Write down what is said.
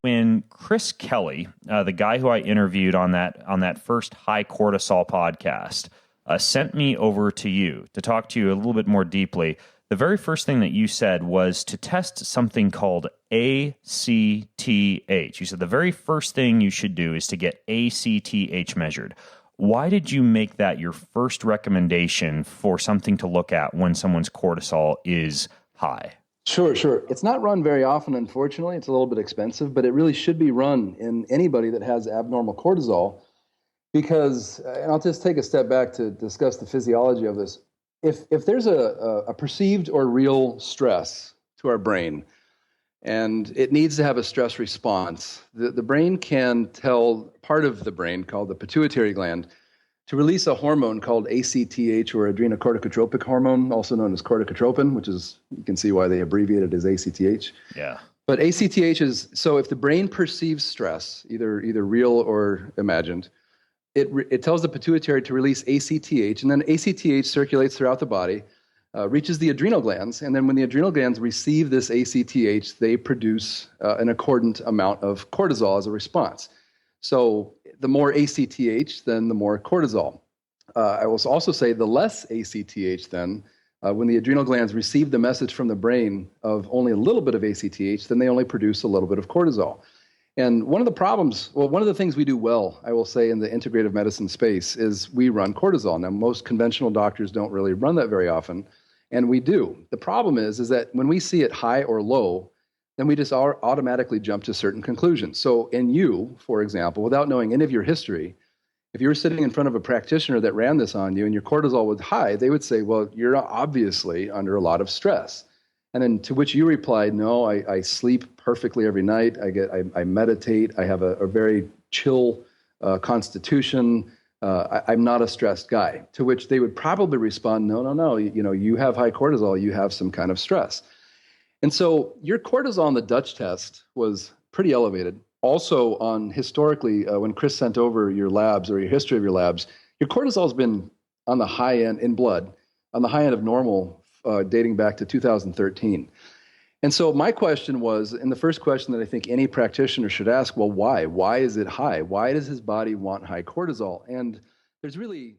when Chris Kelly, the guy who I interviewed on that first high cortisol podcast, sent me over to you to talk to you a little bit more deeply, the very first thing that you said was to test something called ACTH. You said the very first thing you should do is to get ACTH measured. Why did you make that your first recommendation for something to look at when someone's cortisol is high? Sure. It's not run very often, unfortunately. It's a little bit expensive, but it really should be run in anybody that has abnormal cortisol because, and I'll just take a step back to discuss the physiology of this. If there's a perceived or real stress to our brain and it needs to have a stress response, the brain can tell part of the brain called the pituitary gland to release a hormone called ACTH or adrenocorticotropic hormone, also known as corticotropin, which is, you can see why they abbreviate it as ACTH. Yeah. But ACTH is, so if the brain perceives stress, either real or imagined, it tells the pituitary to release ACTH, and then ACTH circulates throughout the body, reaches the adrenal glands, and then when the adrenal glands receive this ACTH, they produce an accordant amount of cortisol as a response. So the more ACTH, then the more cortisol. I will also say the less ACTH then, when the adrenal glands receive the message from the brain of only a little bit of ACTH, then they only produce a little bit of cortisol. And one of the things we do well, I will say, in the integrative medicine space is we run cortisol. Now, most conventional doctors don't really run that very often, and we do. The problem is that when we see it high or low, then we just automatically jump to certain conclusions. So in you, for example, without knowing any of your history, if you were sitting in front of a practitioner that ran this on you and your cortisol was high, they would say, well, you're obviously under a lot of stress. And then to which you replied, no, I sleep perfectly every night. I meditate. I have a very chill constitution. I'm not a stressed guy. To which they would probably respond, no. You have high cortisol. You have some kind of stress. And so your cortisol on the Dutch test was pretty elevated. Also, historically, when Chris sent over your labs or your history of your labs, your cortisol has been on the high end in blood, on the high end of normal, dating back to 2013. And so my question was, and the first question that I think any practitioner should ask, well, why? Why is it high? Why does his body want high cortisol? And there's really...